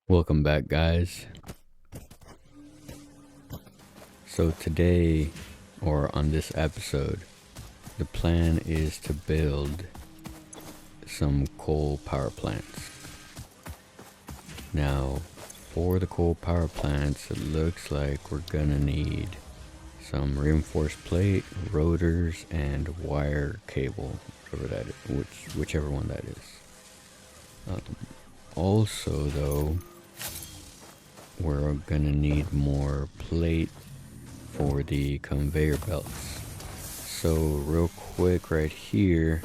Welcome back, guys. So today, or on this episode, the plan is to build some coal power plants. Now, for the coal power plants, it looks like we're gonna need some reinforced plate, rotors, and wire cable, whatever that is, whichever one that is. Also, though, we're gonna need more plate for the conveyor belts. So real quick right here,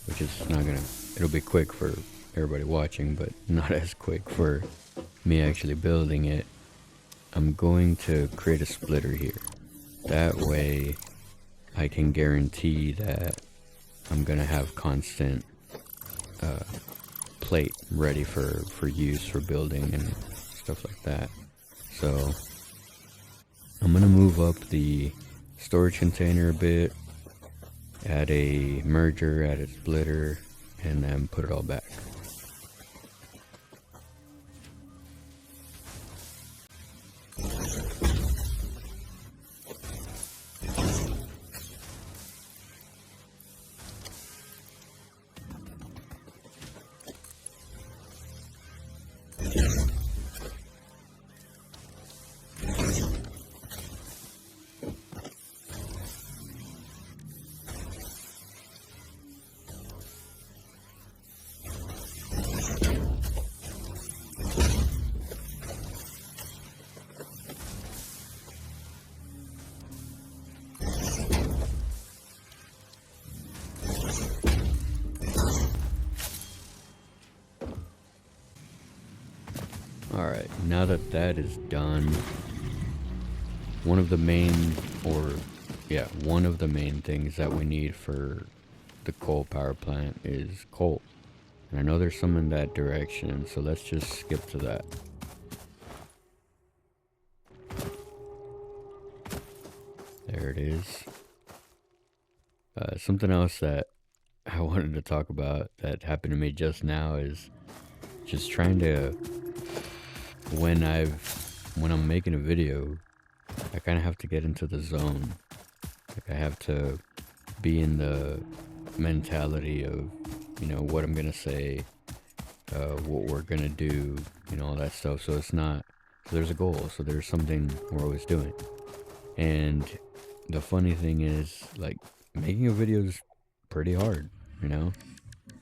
which is not gonna, it'll be quick for everybody watching, but not as quick for me actually building it. I'm going to create a splitter here. That way I can guarantee that I'm gonna have constant plate ready for use for building and stuff like that. So I'm gonna move up the storage container a bit, add a merger, add a splitter, and then put it all back. Alright, now that that is done, one of the main things that we need for the coal power plant is coal. And I know there's some in that direction, so let's just skip to that. There it is. Something else that I wanted to talk about that happened to me just now is just trying to, when I'm making a video, I kind of have to get into the zone. Like I have to be in the mentality of, what I'm gonna say, what we're gonna do, all that stuff. So it's not, so there's a goal, so there's something we're always doing. And the funny thing is, like, making a video is pretty hard,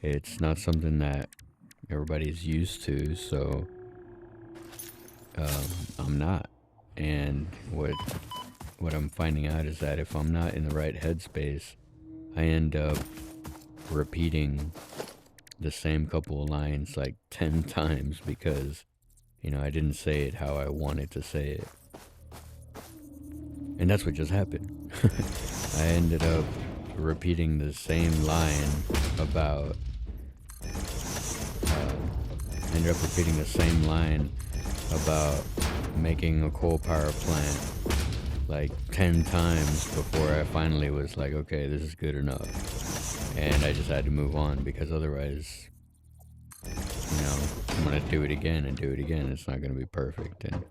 It's not something that everybody's used to, so I'm not. And what I'm finding out is that if I'm not in the right headspace, I end up repeating the same couple of lines like 10 times because, I didn't say it how I wanted to say it. And that's what just happened. I ended up repeating the same line about, making a coal power plant like 10 times before I finally was like, okay, this is good enough. And I just had to move on because otherwise, I'm gonna do it again and do it again. It's not gonna be perfect, and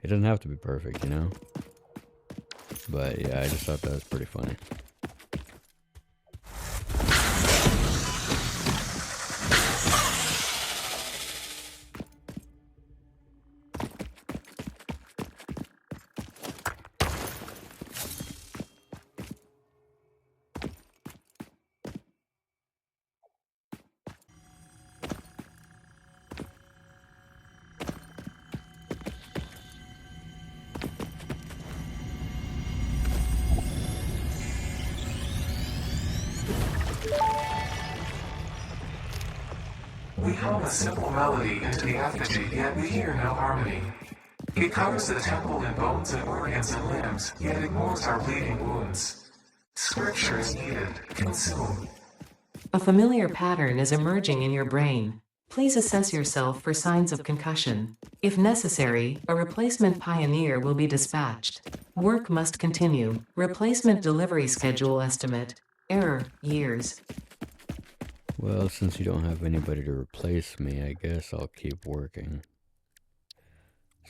it doesn't have to be perfect, But yeah, I just thought that was pretty funny. We hum a simple melody into the effigy, yet we hear no harmony. It covers the temple in bones and organs and limbs, yet ignores our bleeding wounds. Scripture is needed. Consume. A familiar pattern is emerging in your brain. Please assess yourself for signs of concussion. If necessary, a replacement pioneer will be dispatched. Work must continue. Replacement delivery schedule estimate. Error, years. Well, since you don't have anybody to replace me, I guess I'll keep working.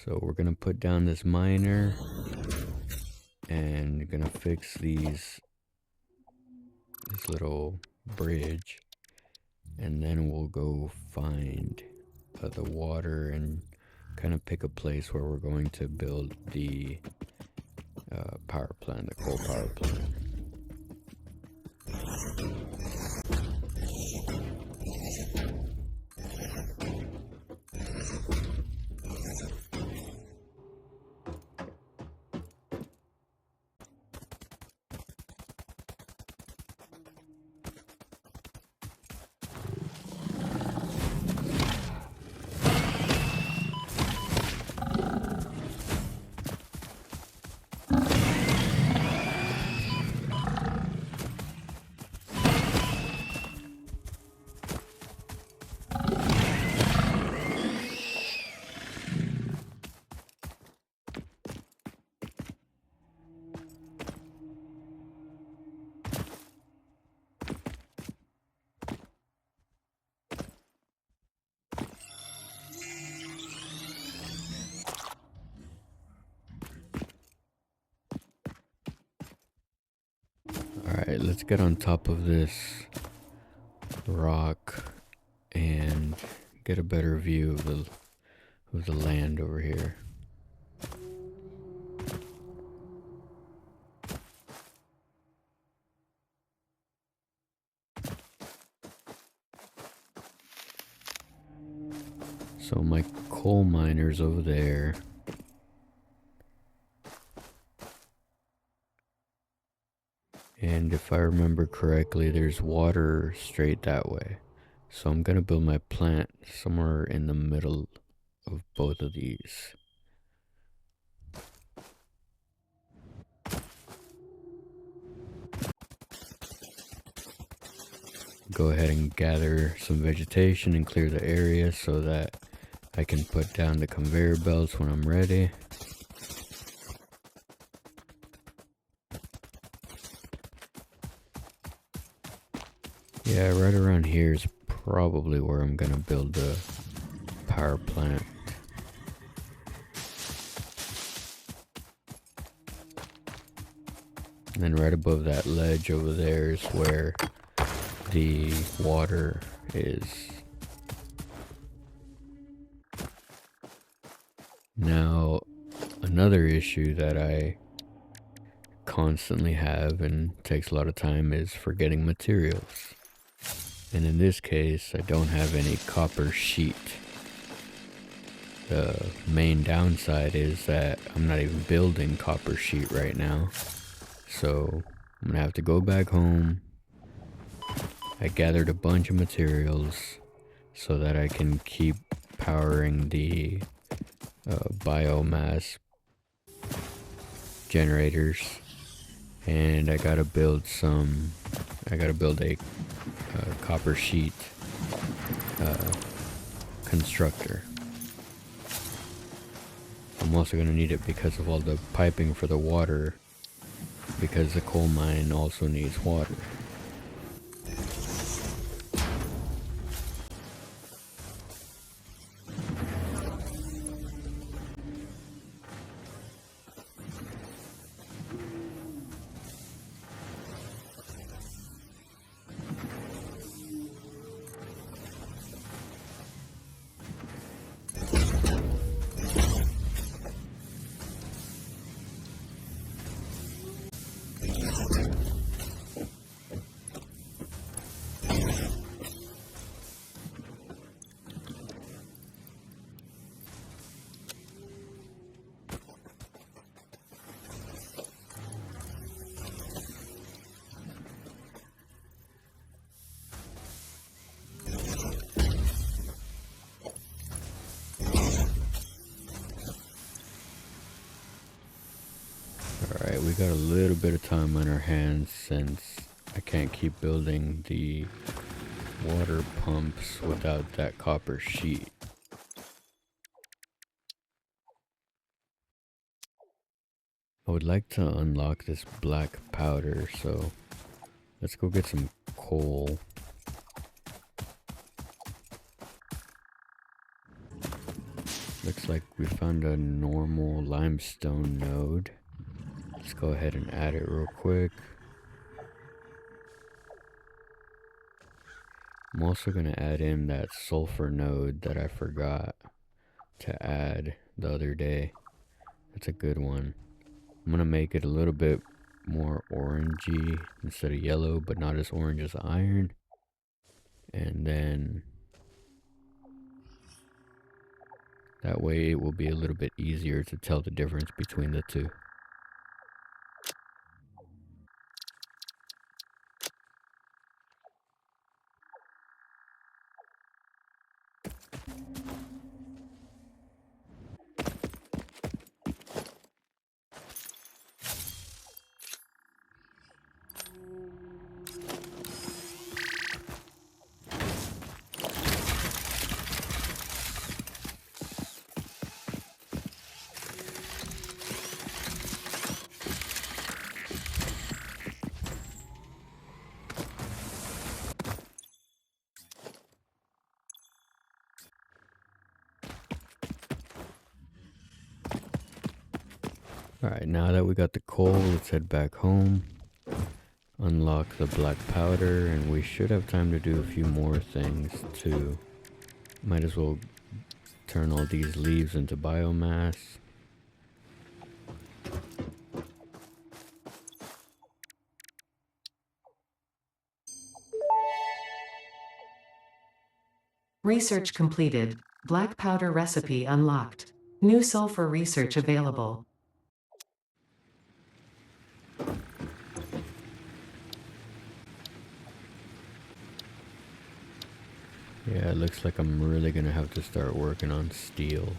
So we're gonna put down this miner and gonna fix this little bridge, and then we'll go find the water and kind of pick a place where we're going to build the power plant, the coal power plant. Alright, let's get on top of this rock and get a better view of the land over here. So my coal miner's over there. And if I remember correctly, there's water straight that way. So I'm gonna build my plant somewhere in the middle of both of these. Go ahead and gather some vegetation and clear the area so that I can put down the conveyor belts when I'm ready. Yeah, right around here is probably where I'm gonna build the power plant. And then right above that ledge over there is where the water is. Now, another issue that I constantly have and takes a lot of time is forgetting materials. And in this case, I don't have any copper sheet. The main downside is that I'm not even building copper sheet right now. So I'm gonna have to go back home. I gathered a bunch of materials so that I can keep powering the biomass generators. And I gotta build a copper sheet constructor. I'm also going to need it because of all the piping for the water, because the coal mine also needs water. Alright, we got a little bit of time on our hands since I can't keep building the water pumps without that copper sheet. I would like to unlock this black powder, so let's go get some coal. Looks like we found a normal limestone node. Let's go ahead and add it real quick. I'm also going to add in that sulfur node that I forgot to add the other day. That's a good one. I'm going to make it a little bit more orangey instead of yellow, but not as orange as iron. And then that way it will be a little bit easier to tell the difference between the two. Alright, now that we got the coal, let's head back home. Unlock the black powder, and we should have time to do a few more things too. Might as well turn all these leaves into biomass. Research completed. Black powder recipe unlocked. New sulfur research available. Yeah, it looks like I'm really gonna have to start working on steel.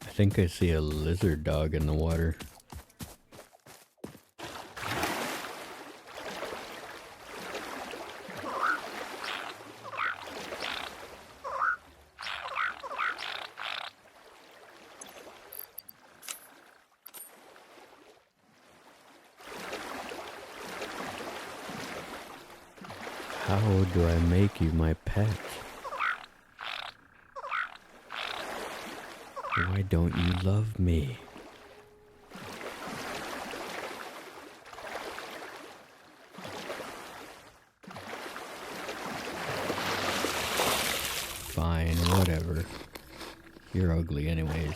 I think I see a lizard dog in the water. How do I make you my pet? Why don't you love me? Fine, whatever. You're ugly anyways.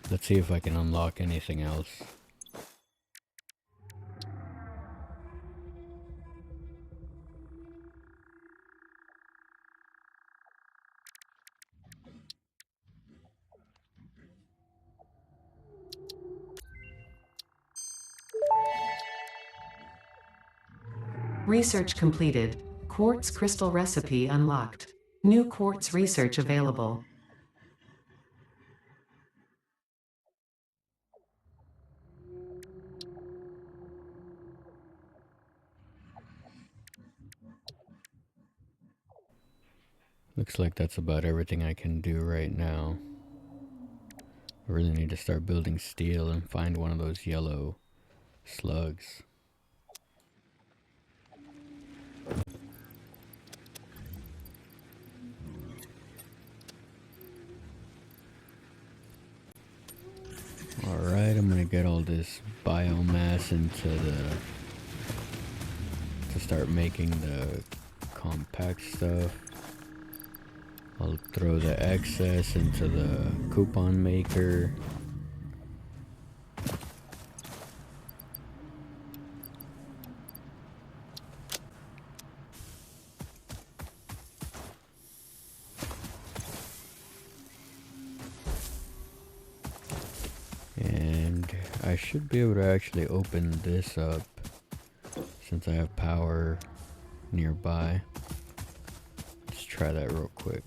Let's see if I can unlock anything else. Research completed. Quartz crystal recipe unlocked. New quartz research available. Looks like that's about everything I can do right now. I really need to start building steel and find one of those yellow slugs. Alright, I'm gonna get all this biomass to start making the compact stuff. I'll throw the excess into the coupon maker. And I should be able to actually open this up since I have power nearby. Let's try that real quick.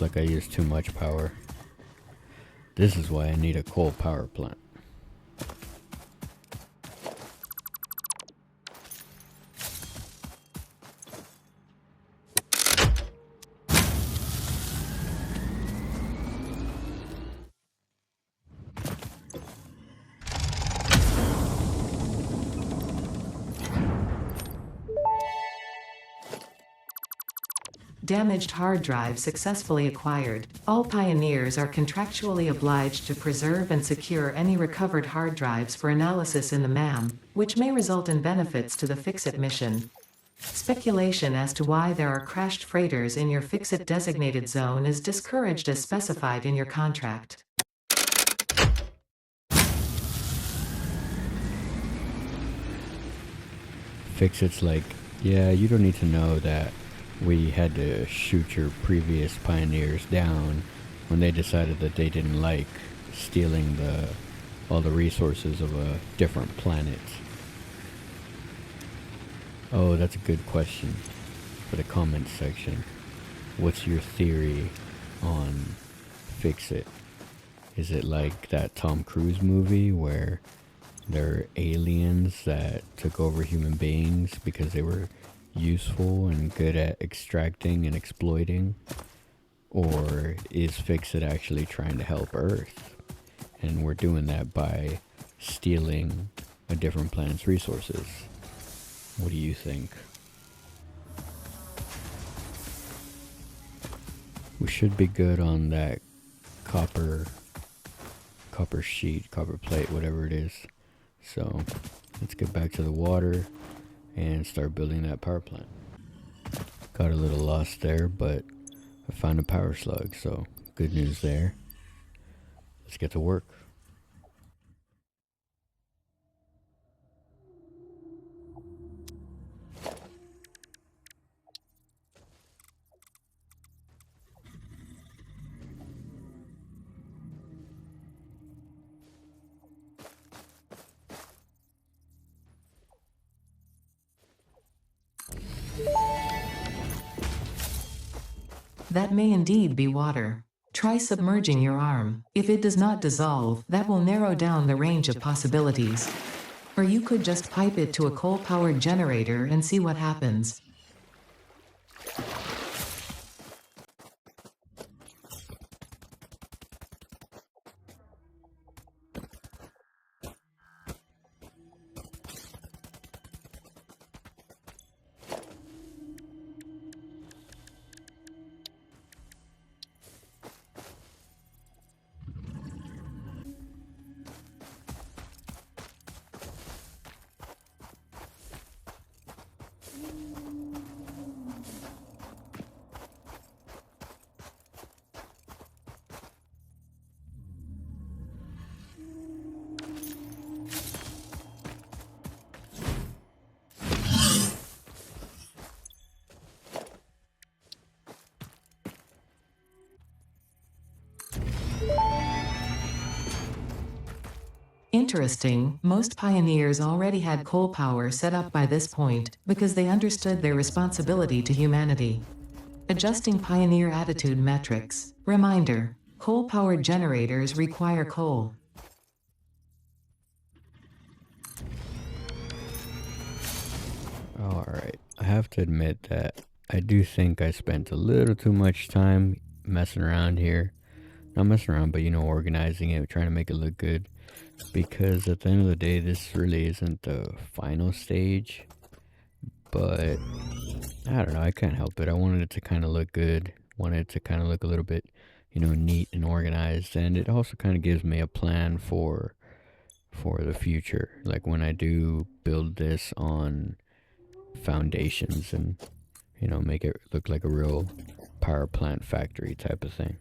Looks like I used too much power. This is why I need a coal power plant. Damaged hard drive successfully acquired. All pioneers are contractually obliged to preserve and secure any recovered hard drives for analysis in the MAM, which may result in benefits to the Fix-It mission. Speculation as to why there are crashed freighters in your Fix-It designated zone is discouraged as specified in your contract. Fix-It's like, yeah, you don't need to know that we had to shoot your previous pioneers down when they decided that they didn't like stealing all the resources of a different planet. Oh, that's a good question for the comments section. What's your theory on Fix-It? Is it like that Tom Cruise movie where there are aliens that took over human beings because they were useful and good at extracting and exploiting? Or is Fix-It actually trying to help Earth? And we're doing that by stealing a different planet's resources. What do you think? We should be good on that copper sheet, copper plate, whatever it is. So let's get back to the water and start building that power plant. Got a little lost there, but I found a power slug, so good news there. Let's get to work. That may indeed be water. Try submerging your arm. If it does not dissolve, that will narrow down the range of possibilities. Or you could just pipe it to a coal-powered generator and see what happens. Interesting, most pioneers already had coal power set up by this point, because they understood their responsibility to humanity. Adjusting pioneer attitude metrics. Reminder, coal-powered generators require coal. Alright, I have to admit that I do think I spent a little too much time messing around here. Not messing around, but organizing it, trying to make it look good. Because at the end of the day, this really isn't the final stage. But I don't know, I can't help it. I wanted it to kind of look good. Wanted it to kind of look a little bit, neat and organized. And it also kind of gives me a plan for the future. Like when I do build this on foundations and, make it look like a real power plant factory type of thing.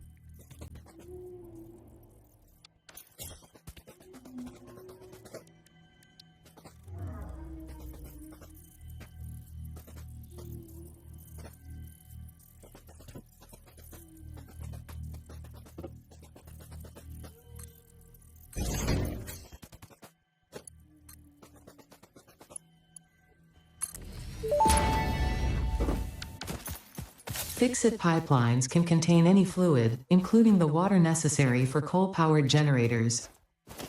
Fix-it pipelines can contain any fluid, including the water necessary for coal-powered generators.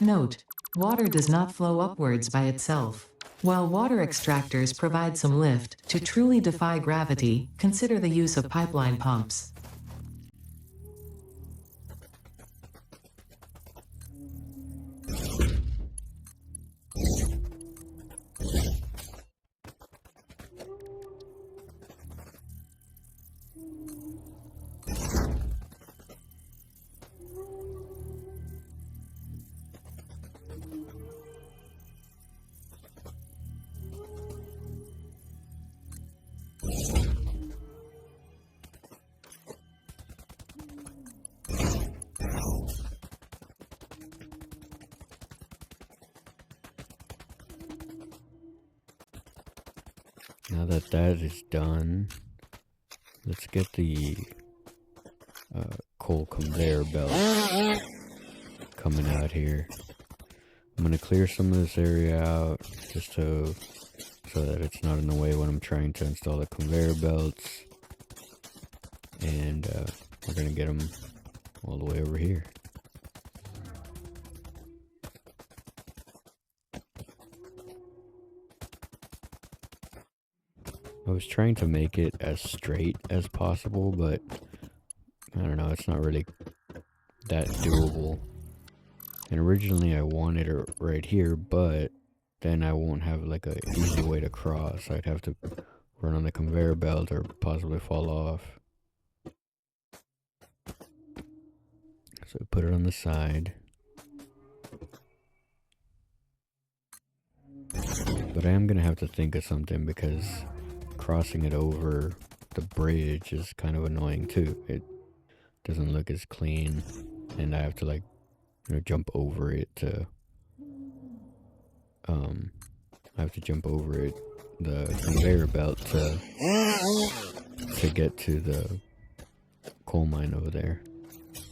Note: water does not flow upwards by itself. While water extractors provide some lift, to truly defy gravity, consider the use of pipeline pumps. Now that that is done, let's get the coal conveyor belt coming out here. I'm gonna clear some of this area out just so that it's not in the way when I'm trying to install the conveyor belts, and we're gonna get them all the way over here. I was trying to make it as straight as possible, but I don't know, it's not really that doable. And originally I wanted it right here, but then I won't have like a easy way to cross. I'd have to run on the conveyor belt or possibly fall off. So put it on the side. But I am gonna have to think of something, because crossing it over the bridge is kind of annoying too. It doesn't look as clean, and I have to, like, you know, jump over it to I have to jump over it, the conveyor belt, to get to the coal mine over there,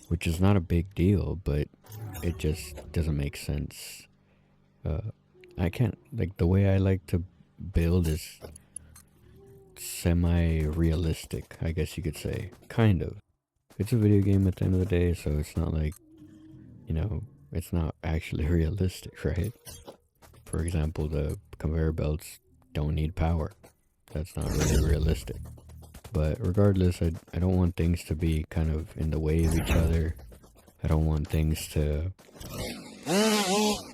which is not a big deal, but it just doesn't make sense. I can't, like, the way I like to build is semi-realistic, I guess you could say. Kind of. It's a video game at the end of the day, so it's not like, you know, it's not actually realistic, right? For example, the conveyor belts don't need power. That's not really realistic. But regardless, I don't want things to be kind of in the way of each other. I don't want things to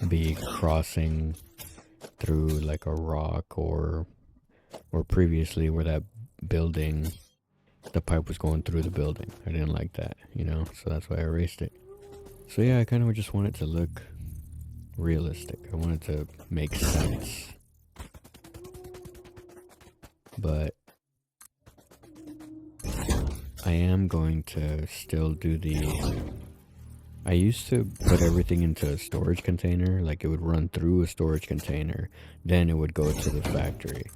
be crossing through like a rock, or previously where that building, the pipe was going through the building. I didn't like that, you know, so that's why I erased it. So yeah, I kind of just want it to look realistic. I want it to make sense. But I am going to still do I used to put everything into a storage container, like it would run through a storage container, then it would go to the factory.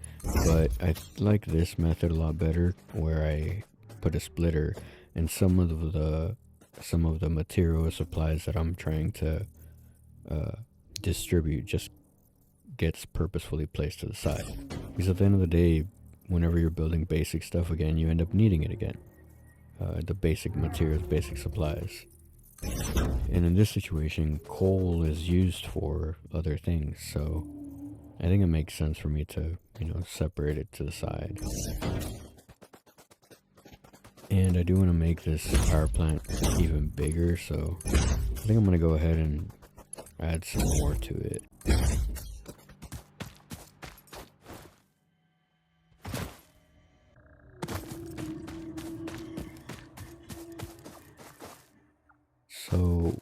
But I like this method a lot better, where I put a splitter, and some of the material supplies that I'm trying to distribute just gets purposefully placed to the side. Because at the end of the day, whenever you're building basic stuff again, you end up needing it again. The basic materials, basic supplies. And in this situation, coal is used for other things, so I think it makes sense for me to, you know, separate it to the side. And I do want to make this power plant even bigger, so I think I'm going to go ahead and add some more to it. So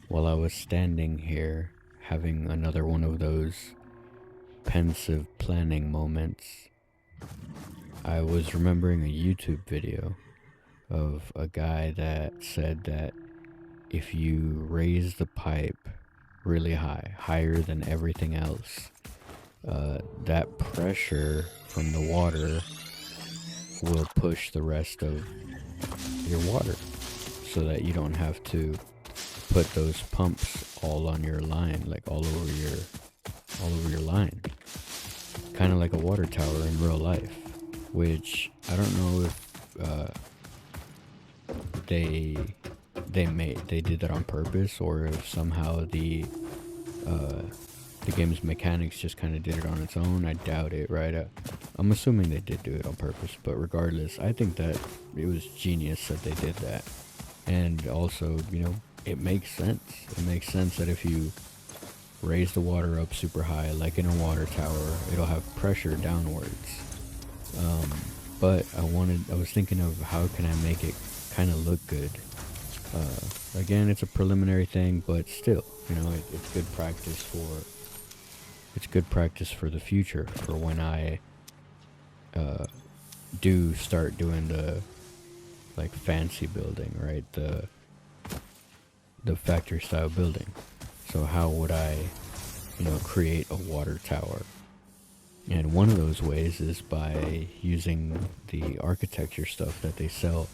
while I was standing here having another one of those pensive planning moments, I was remembering a YouTube video of a guy that said that if you raise the pipe really high, higher than everything else, that pressure from the water will push the rest of your water, so that you don't have to put those pumps all on your line, like all over your line. Kind of like a water tower in real life. which I don't know if they they did that on purpose, or if somehow the game's mechanics just kind of did it on its own. I doubt it, right? I'm assuming they did do it on purpose, but regardless, I think that it was genius that they did that. And also, you know, it makes sense. It makes sense that if you raise the water up super high, like in a water tower, it'll have pressure downwards. But I was thinking of how can I make it kind of look good. Again, it's a preliminary thing, but still, you know, it's good practice for the future, for when I do start doing the like fancy building, right? The factory style building. So how would I, you know, create a water tower? And one of those ways is by using the architecture stuff that they sell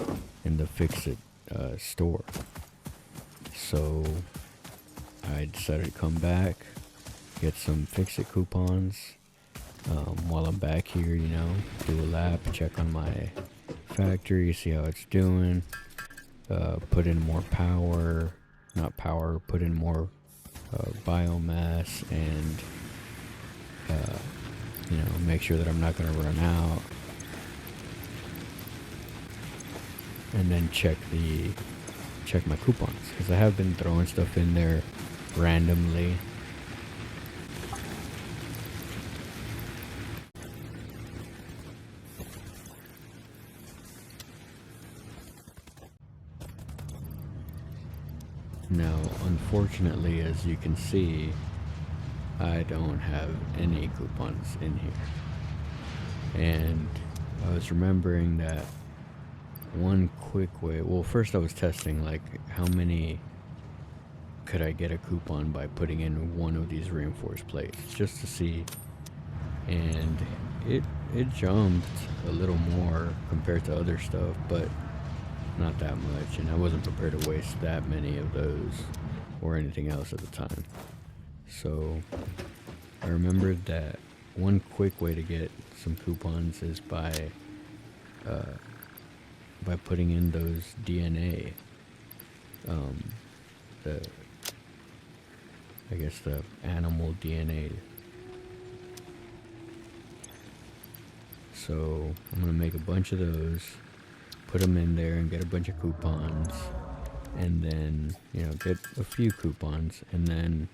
in the Fix-It store. So I decided to come back, get some Fix-It coupons. While I'm back here, you know, do a lap, check on my factory, see how it's doing, put in more put in more biomass, and you know, make sure that I'm not going to run out, and then check my coupons, because I have been throwing stuff in there randomly. Now, unfortunately, as you can see, I don't have any coupons in here. And I was remembering that one quick way, well, first I was testing, like, how many could I get a coupon by putting in one of these reinforced plates, just to see. And it jumped a little more compared to other stuff, but not that much, and I wasn't prepared to waste that many of those or anything else at the time. So I remembered that one quick way to get some coupons is by putting in those DNA, the animal DNA. So I'm gonna make a bunch of those, put them in there, and get a bunch of coupons, and then, you know, get a few coupons, and then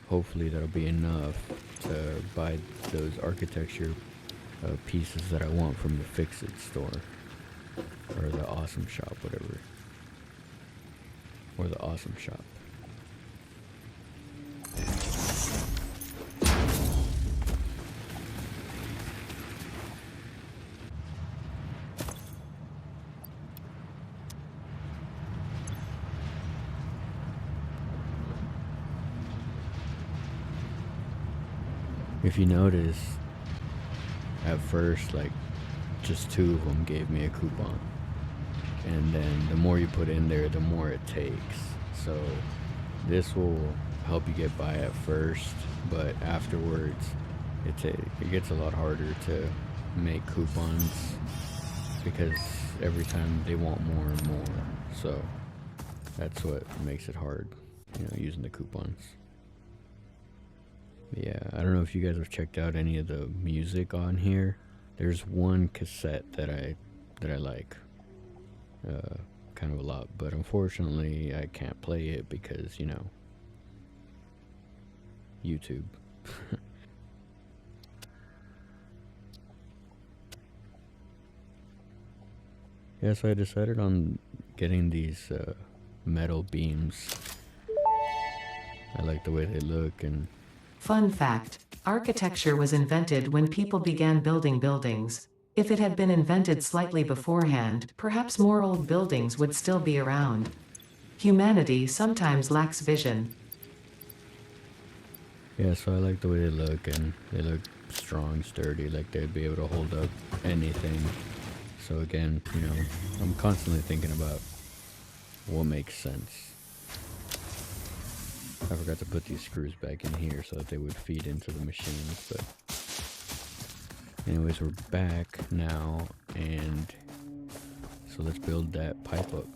hopefully that'll be enough to buy those architecture pieces that I want from the Fix-It store, or the Awesome Shop, whatever, or the Awesome Shop. If you notice, at first, like, just 2 of them gave me a coupon. And then the more you put in there, the more it takes. So this will help you get by at first, but afterwards, it gets a lot harder to make coupons, because every time they want more and more. So that's what makes it hard, you know, using the coupons. Yeah, I don't know if you guys have checked out any of the music on here. There's one cassette that I like kind of a lot, but unfortunately I can't play it because, you know, YouTube. Yeah, so I decided on getting these metal beams. I like the way they look. And Fun fact: architecture was invented when people began building buildings. If it had been invented slightly beforehand, perhaps more old buildings would still be around. Humanity sometimes lacks vision. yeah, so I like the way they look, and they look strong, sturdy, like they'd be able to hold up anything. So again, you know, I'm constantly thinking about what makes sense. I forgot to put these screws back in here so that they would feed into the machines, but Anyways, we're back now, and so let's build that pipe up.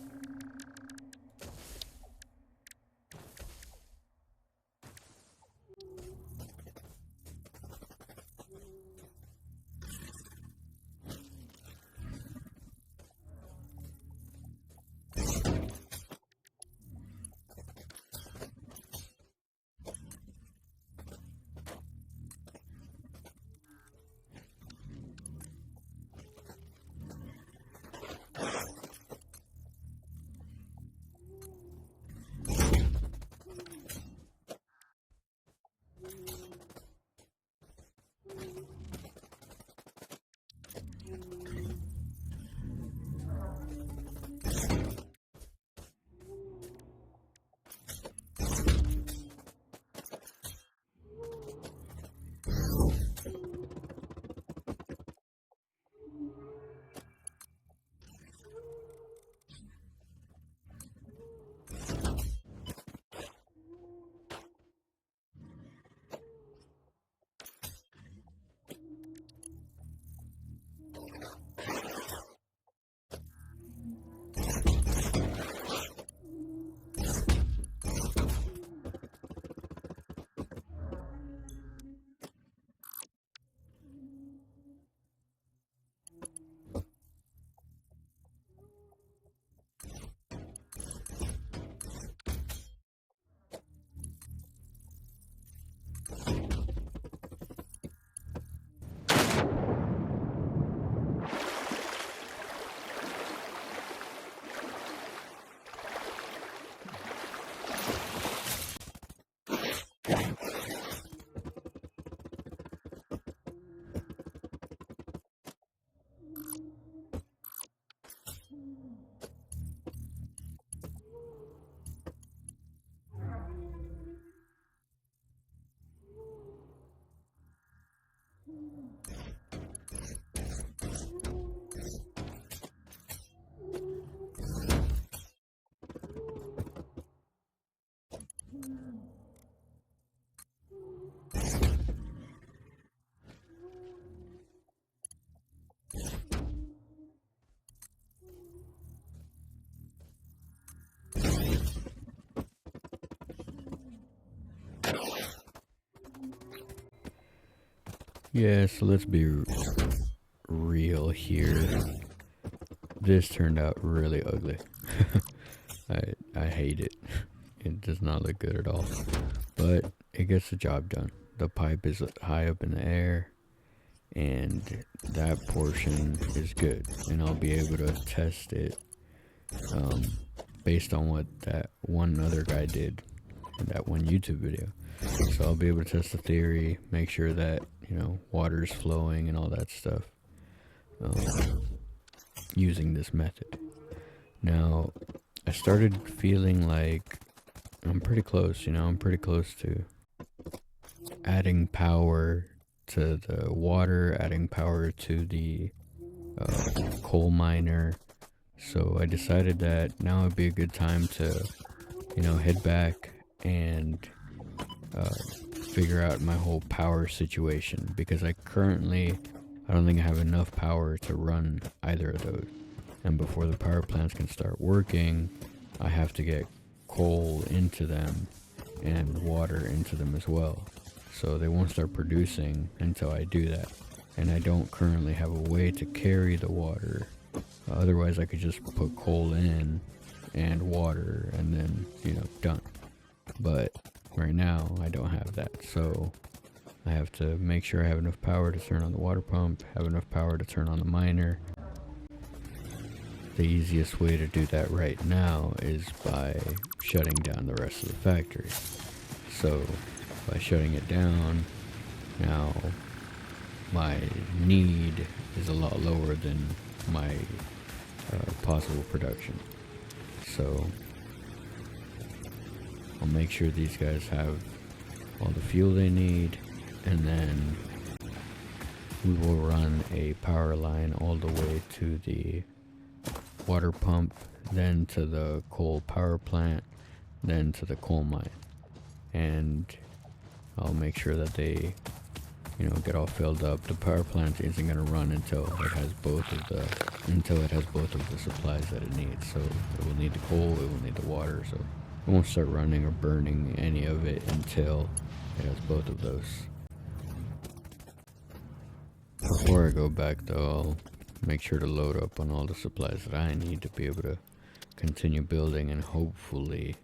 Yeah, so let's be real here. This turned out really ugly. I hate it. It does not look good at all. But it gets the job done. The pipe is high up in the air, and that portion is good. And I'll be able to test it based on what that one other guy did in that one YouTube video. So I'll be able to test the theory, make sure that, you know, water is flowing and all that stuff using this method. Now, I started feeling like I'm pretty close, you know, I'm pretty close to adding power to the water, adding power to the coal miner. So I decided that now would be a good time to, you know, head back and figure out my whole power situation, because I don't think I have enough power to run either of those. And before the power plants can start working, I have to get coal into them and water into them as well. So they won't start producing until I do that. And I don't currently have a way to carry the water. Otherwise I could just put coal in and water and then, you know, done. But right now I don't have that. So I have to make sure I have enough power to turn on the water pump, have enough power to turn on the miner. The easiest way to do that right now is by shutting down the rest of the factory. So by shutting it down, now my need is a lot lower than my possible production. So I'll make sure these guys have all the fuel they need, and then we will run a power line all the way to the water pump, then to the coal power plant, then to the coal mine. And I'll make sure that they get all filled up. The power plant isn't gonna run until it has both of the supplies that it needs. So it will need the coal, it will need the water. So it won't start running or burning any of it until it has both of those. Before I go back though, I'll make sure to load up on all the supplies that I need to be able to continue building and hopefully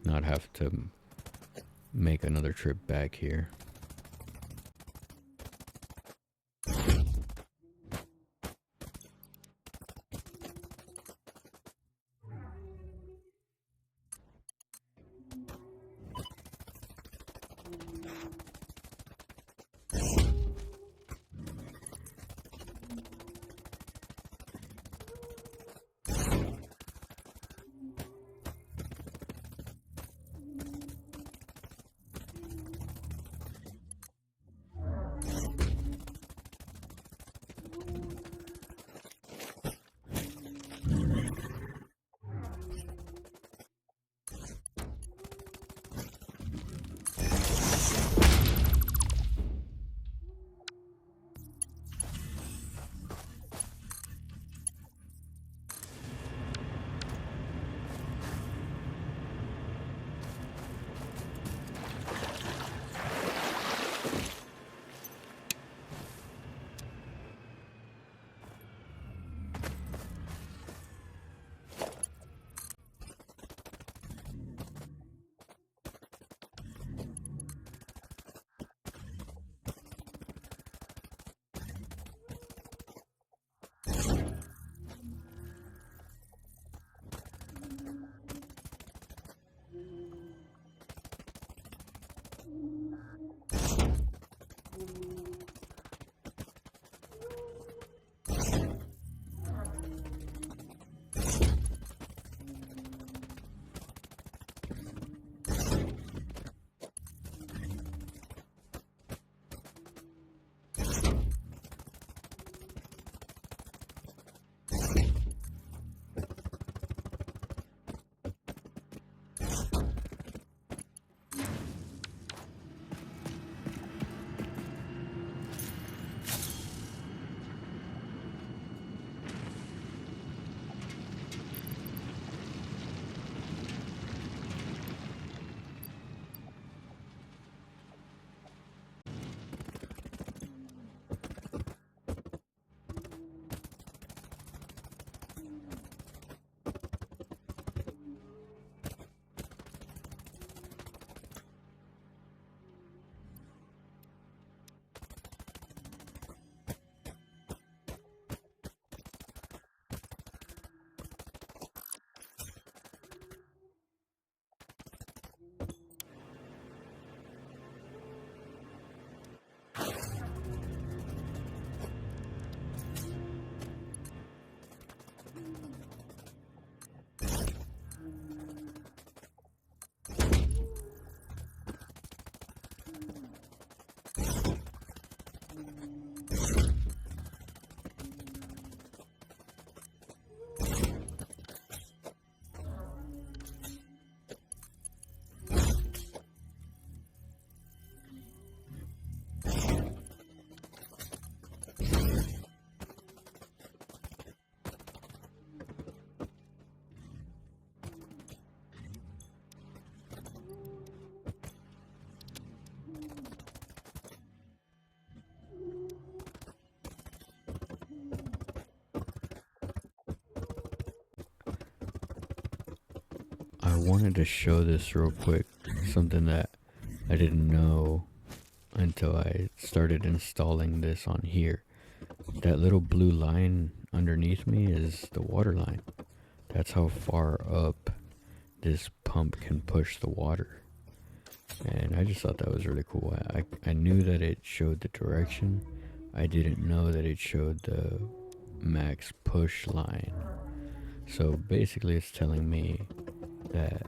not have to make another trip back here. I wanted to show this real quick, something that I didn't know until I started installing this on here. That little blue line underneath me is the water line. That's how far up this pump can push the water. And I just thought that was really cool. I knew that it showed the direction. I didn't know that it showed the max push line. So basically it's telling me that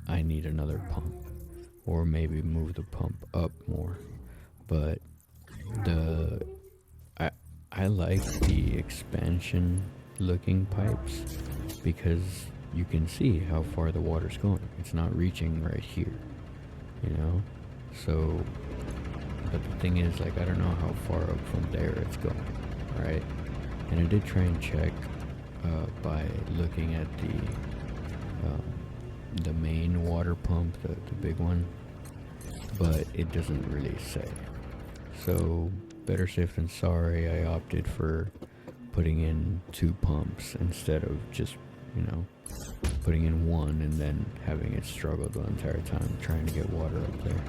I need another pump, or maybe move the pump up more. But I like the expansion looking pipes because you can see how far the water's going. It's not reaching right here, you know? So But the thing is, like, I don't know how far up from there it's going, right? And I did try and check by looking at the main water pump, the big one, but it doesn't really say. So better safe than sorry. I opted for putting in 2 pumps instead of just, you know, putting in one and then having it struggle the entire time trying to get water up there.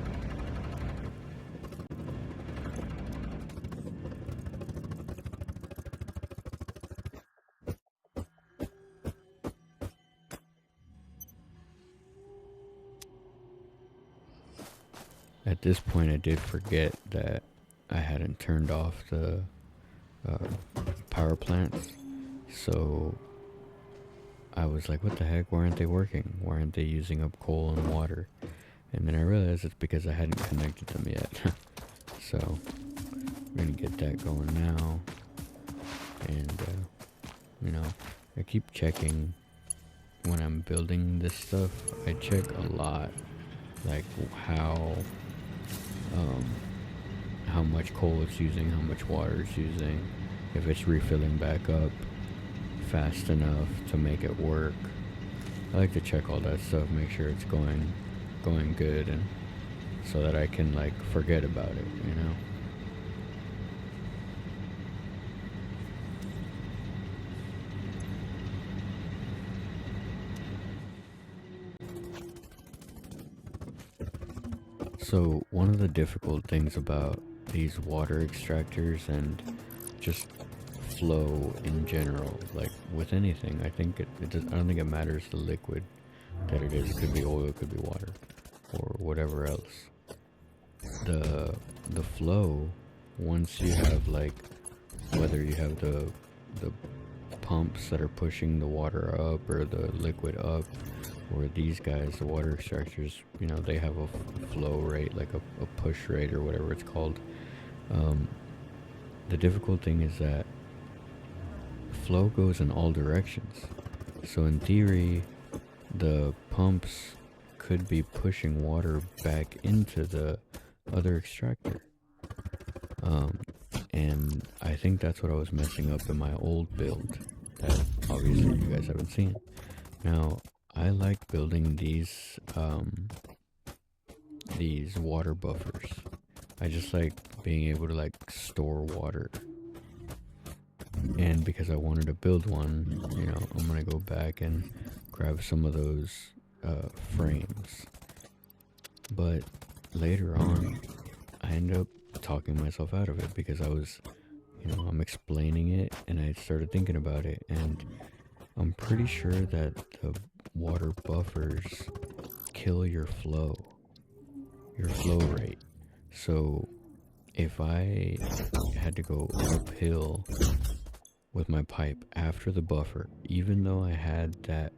At this point, I did forget that I hadn't turned off the power plants, so I was like, what the heck, why aren't they working? Why aren't they using up coal and water? And then I realized it's because I hadn't connected them yet. So we're gonna get that going now. And you know, I keep checking when I'm building this stuff. I check a lot, like how much coal it's using, how much water it's using, if it's refilling back up fast enough to make it work. I like to check all that stuff, make sure it's going good, and so that I can like forget about it, you know. So one of the difficult things about these water extractors and just flow in general, like with anything, I think I don't think it matters the liquid that it is. It could be oil, it could be water, or whatever else. The flow, once you have like, whether you have the pumps that are pushing the water up or the liquid up, or these guys, the water extractors, you know, they have a flow rate, like a push rate or whatever it's called. The difficult thing is that flow goes in all directions. So in theory, the pumps could be pushing water back into the other extractor. And I think that's what I was messing up in my old build that obviously you guys haven't seen. Now, I like building these water buffers. I just like being able to like store water. And because I wanted to build one, you know, I'm gonna go back and grab some of those frames. But later on, I ended up talking myself out of it because I was, you know, I'm explaining it and I started thinking about it, and I'm pretty sure that the water buffers kill your flow rate. So if I had to go uphill with my pipe after the buffer, even though I had that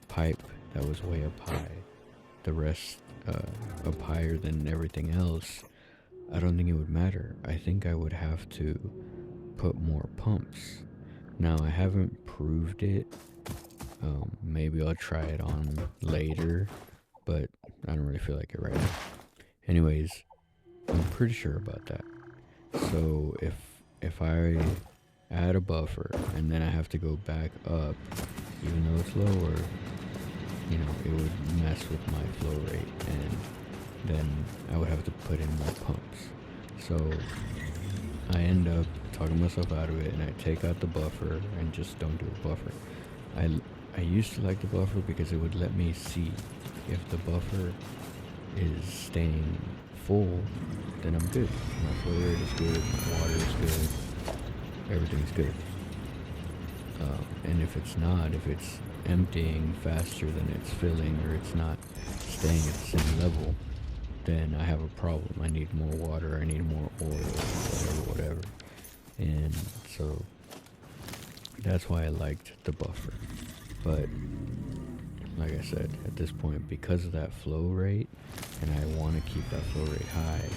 pipe that was way up high, the rest up higher than everything else, I don't think it would matter. I think I would have to put more pumps. Now, I haven't proved it. Maybe I'll try it on later, but I don't really feel like it right now. Anyways, I'm pretty sure about that. So if I add a buffer and then I have to go back up, even though it's lower, you know, it would mess with my flow rate, and then I would have to put in more pumps. So I end up talking myself out of it, and I take out the buffer and just don't do a buffer. I used to like the buffer because it would let me see if the buffer is staying full, then I'm good. My flow rate is good, my water is good, everything's good. And if it's not, if it's emptying faster than it's filling, or it's not staying at the same level, then I have a problem. I need more water, I need more oil, whatever. And so that's why I liked the buffer. But like I said, at this point, because of that flow rate, and I want to keep that flow rate high,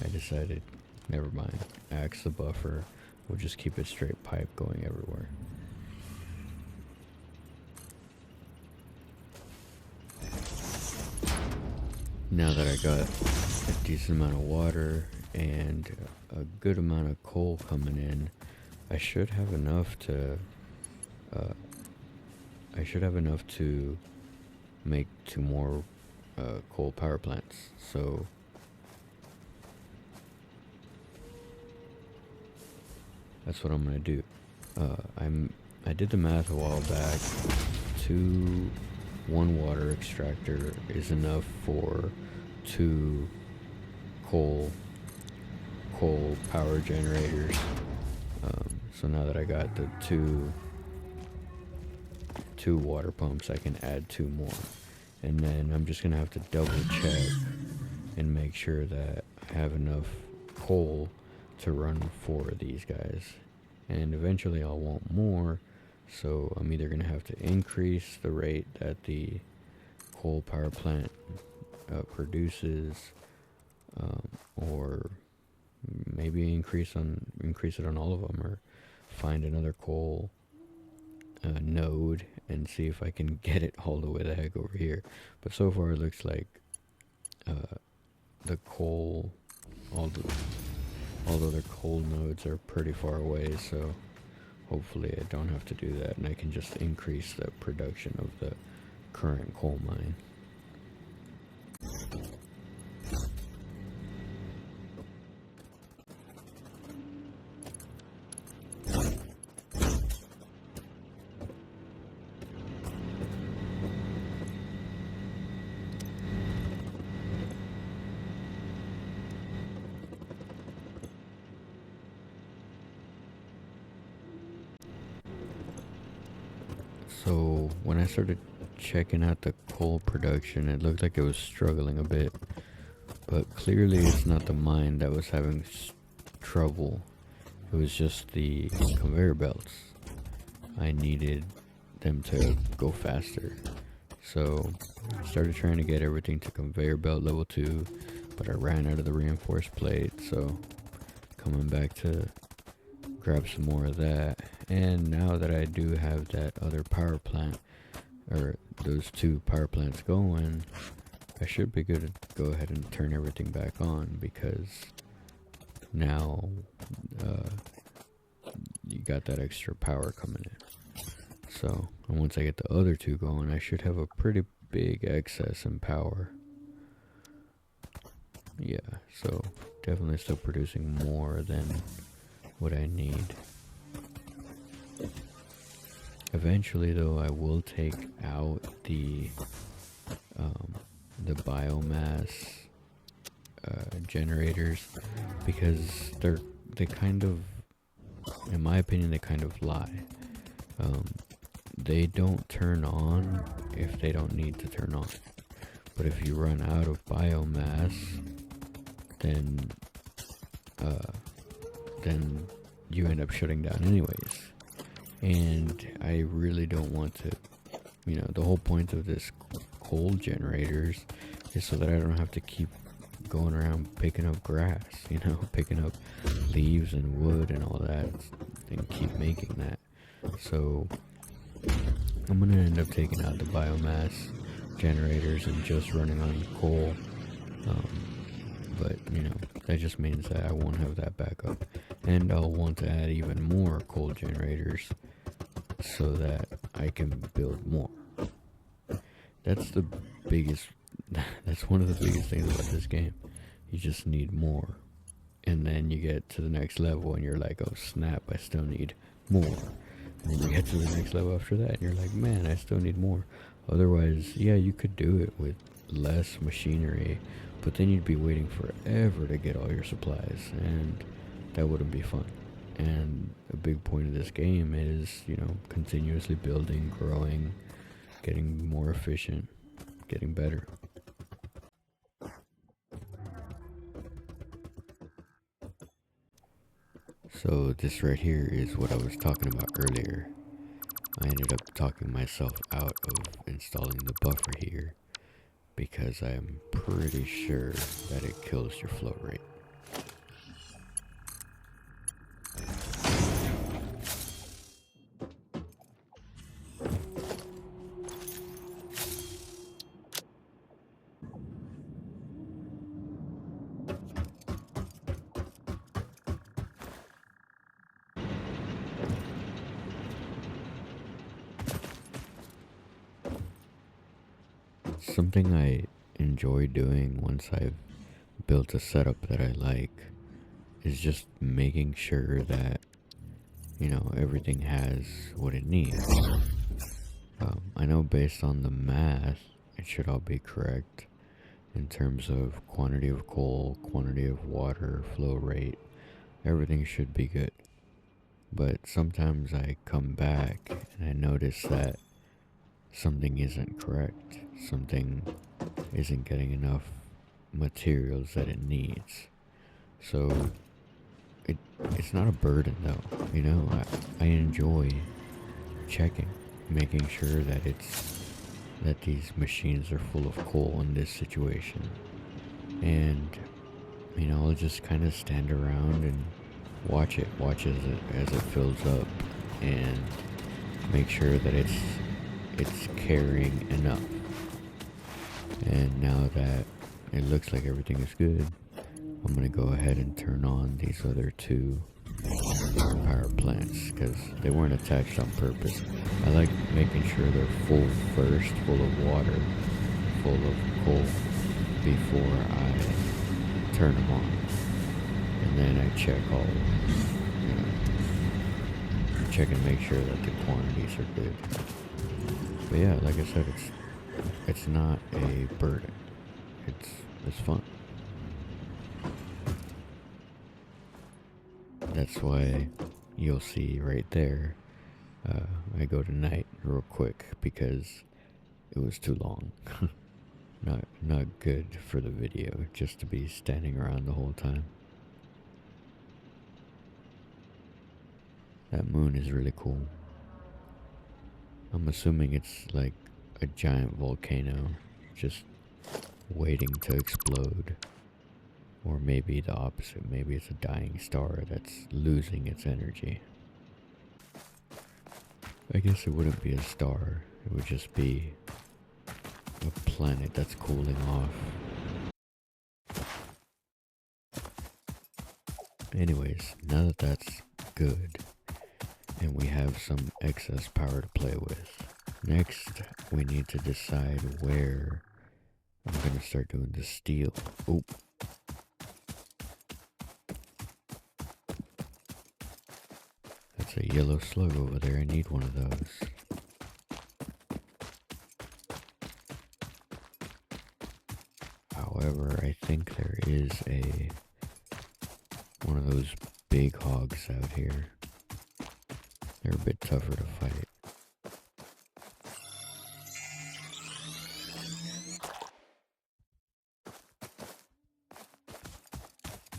I decided, never mind, axe the buffer, we'll just keep it straight pipe going everywhere. Now that I got a decent amount of water and a good amount of coal coming in, I should have enough to uh, make 2 more coal power plants. So that's what I'm gonna do. I did the math a while back. 1 water extractor is enough for 2 coal power generators. So now that I got the two water pumps, I can add 2 more, and then I'm just gonna have to double check and make sure that I have enough coal to run 4 of these guys, and eventually I'll want more, so I'm either gonna have to increase the rate that the coal power plant produces, or maybe increase it on all of them, or find another coal node and see if I can get it all the way the heck over here. But so far it looks like the coal, all the other coal nodes are pretty far away, so hopefully I don't have to do that and I can just increase the production of the current coal mine. So when I started checking out the coal production, it looked like it was struggling a bit, but clearly it's not the mine that was having trouble. It was just the conveyor belts. I needed them to go faster. So I started trying to get everything to conveyor belt level 2, but I ran out of the reinforced plate, so coming back to grab some more of that. And now that I do have that other power plant, or those 2 power plants going, I should be good to go ahead and turn everything back on, because now you got that extra power coming in. So, and once I get the other 2 going, I should have a pretty big excess in power. Yeah, so definitely still producing more than what I need. Eventually, though, I will take out the biomass generators, because they kind of, in my opinion, they kind of lie. They don't turn on if they don't need to turn on. But if you run out of biomass, then you end up shutting down anyways. And I really don't want to, the whole point of this coal generators is so that I don't have to keep going around picking up grass, picking up leaves and wood and all that, and keep making that. So I'm gonna end up taking out the biomass generators and just running on coal. But that just means that I won't have that backup, and I'll want to add even more coal generators so that I can build more. That's one of the biggest things about this game. You just need more, and then you get to the next level and you're like, oh snap, I still need more. And then you get to the next level after that and you're like, man, I still need more. Otherwise, yeah, you could do it with less machinery, but then you'd be waiting forever to get all your supplies, and that wouldn't be fun. And a big point of this game is, continuously building, growing, getting more efficient, getting better. So this right here is what I was talking about earlier. I ended up talking myself out of installing the buffer here, because I am pretty sure that it kills your flow rate. Something I enjoy doing once I've built a setup that I like is just making sure that, everything has what it needs. I know based on the math, it should all be correct in terms of quantity of coal, quantity of water, flow rate. Everything should be good. But sometimes I come back and I notice that something isn't correct. Something isn't getting enough materials that it needs. So it it's not a burden though. I enjoy checking, making sure that these machines are full of coal in this situation. And I'll just kind of stand around and watch as it fills up, and make sure that it's carrying enough. And now that it looks like everything is good, I'm gonna go ahead and turn on these other two power plants because they weren't attached on purpose. I like making sure they're full first, full of water, full of coal, before I turn them on. And then I check check and make sure that the quantities are good. But yeah, like I said, it's not a burden. It's fun. That's why you'll see right there, I go to night real quick because it was too long. Not good for the video, just to be standing around the whole time. That moon is really cool. I'm assuming it's like a giant volcano just waiting to explode. Or maybe the opposite. Maybe it's a dying star that's losing its energy. I guess it wouldn't be a star. It would just be a planet that's cooling off. Anyways, now that that's good, and we have some excess power to play with, next we need to decide where I'm gonna start doing the steel. Oh. That's a yellow slug over there. I need one of those. However, I think there is one of those big hogs out here. They're a bit tougher to fight.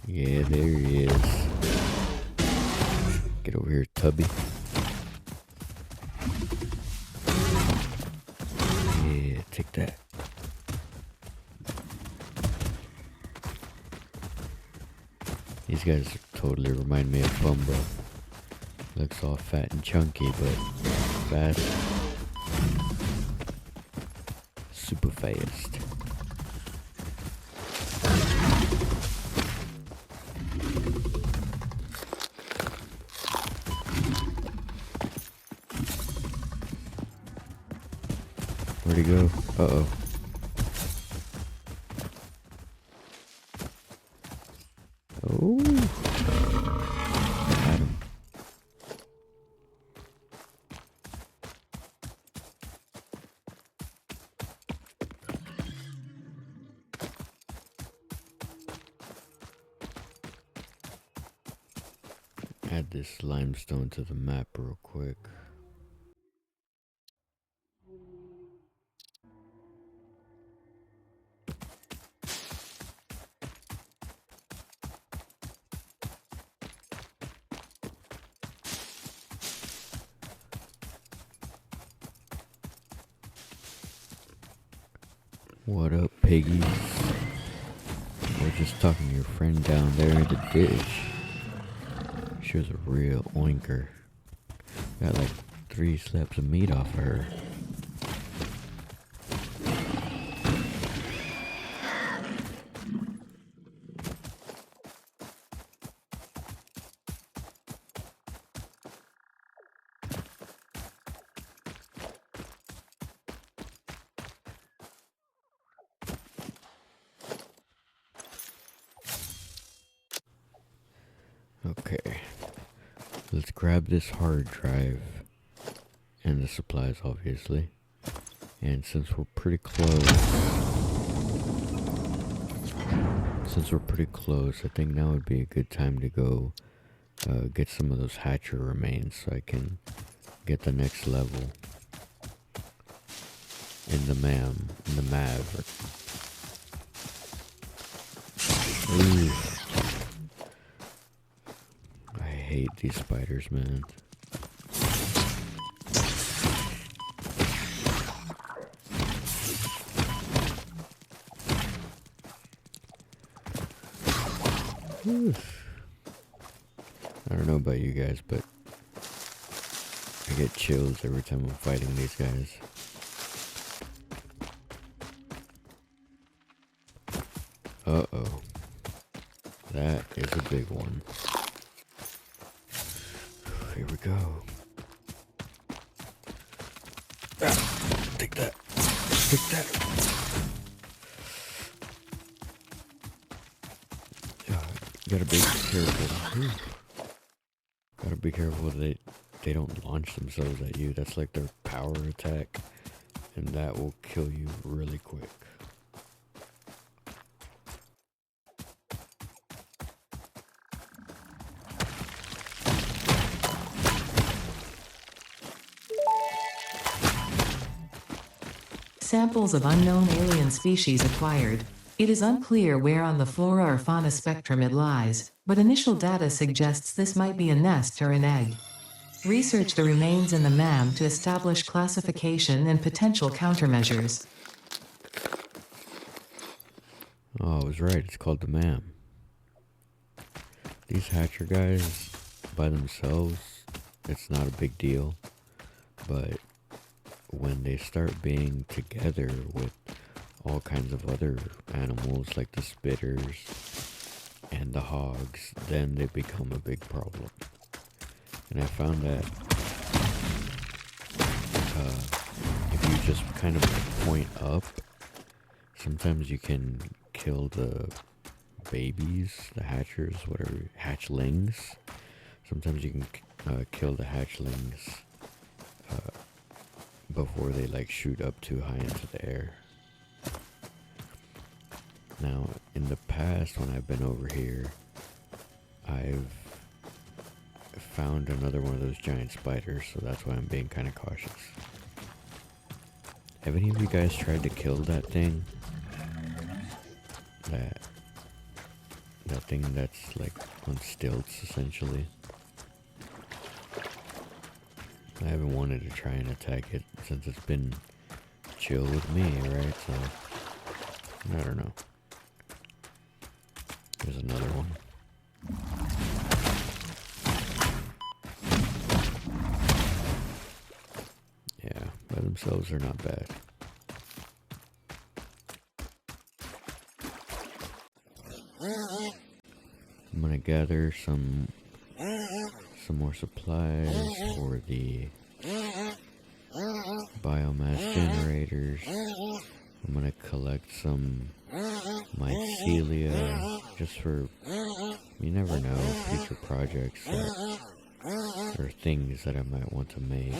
Yeah, there he is. Get over here, Tubby. Yeah, take that. These guys totally remind me of Bumbo. Looks all fat and chunky, but fast. Super fast. Where'd he go? Uh-oh. Oh. Got him. Add this limestone to the map real quick. What up, piggies? We're just talking to your friend down there in the dish. She was a real oinker. Got like 3 slabs of meat off of her. Okay. Let's grab this hard drive. And the supplies, obviously. And since we're pretty close, I think now would be a good time to go get some of those hatcher remains so I can get the next level in the Mav. Ooh. I hate these spiders, man. I don't know about you guys, but I get chills every time I'm fighting these guys. Uh-oh. That is a big one. Here we go. Ah, take that. Take that. Gotta be careful. Gotta be careful they don't launch themselves at you. That's like their power attack, and that will kill you really quick. Samples of unknown alien species acquired. It is unclear where on the flora or fauna spectrum it lies, but initial data suggests this might be a nest or an egg. Research the remains in the MAM to establish classification and potential countermeasures. Oh, I was right. It's called the MAM. These hatcher guys, by themselves, it's not a big deal. But when they start being together with all kinds of other animals like the spitters and the hogs, then they become a big problem. And I found that if you just kind of point up, sometimes you can kill the babies, the hatchers, whatever, hatchlings. Sometimes you can kill the hatchlings before they like shoot up too high into the air. Now, in the past, when I've been over here, I've found another one of those giant spiders, so that's why I'm being kind of cautious. Have any of you guys tried to kill that thing? That thing that's like on stilts, essentially. I haven't wanted to try and attack it since it's been chill with me, right? So, I don't know. There's another one. Yeah, by themselves they're not bad. I'm gonna gather some more supplies for the biomass generators. I'm gonna collect some mycelia just for, you never know, future projects or things that I might want to make.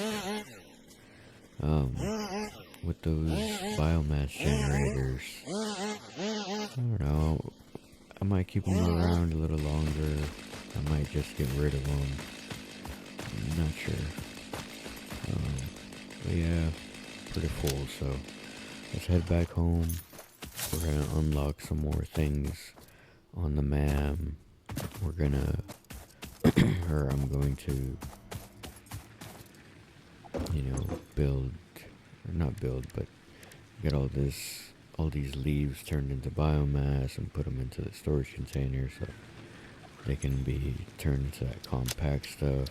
With those biomass generators, I don't know, I might keep them around a little longer. I might just get rid of them. I'm not sure. But yeah, pretty full, so let's head back home. We're gonna unlock some more things on the MAM. We're gonna, or I'm going to, build, or not build, but get all these leaves turned into biomass and put them into the storage container so they can be turned into that compact stuff.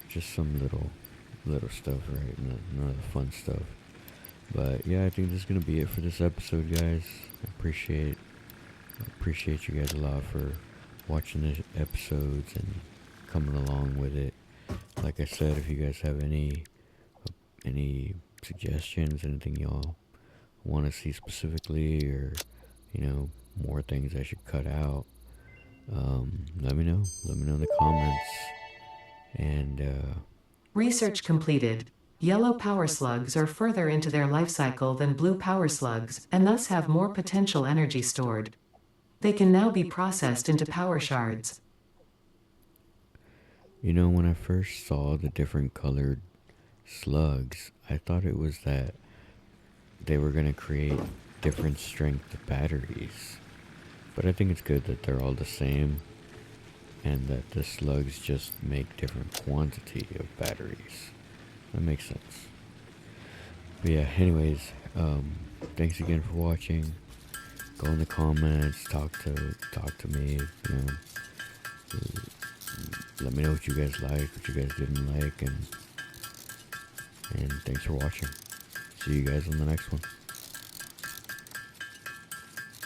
Just some little stuff, right? None of the fun stuff. But yeah, I think this is gonna be it for this episode, guys. I appreciate you guys a lot for watching the episodes and coming along with it. Like I said, if you guys have any suggestions, anything y'all want to see specifically, or more things I should cut out, Let me know. Let me know in the comments. And Research completed. Yellow power slugs are further into their life cycle than blue power slugs, and thus have more potential energy stored. They can now be processed into power shards. you know, when I first saw the different colored slugs, I thought it was that they were gonna create different strength batteries. But I think it's good that they're all the same and that the slugs just make different quantity of batteries. That makes sense. But yeah, anyways, thanks again for watching. Go in the comments, talk to me, you know. Let me know what you guys liked, what you guys didn't like, and thanks for watching. See you guys on the next one.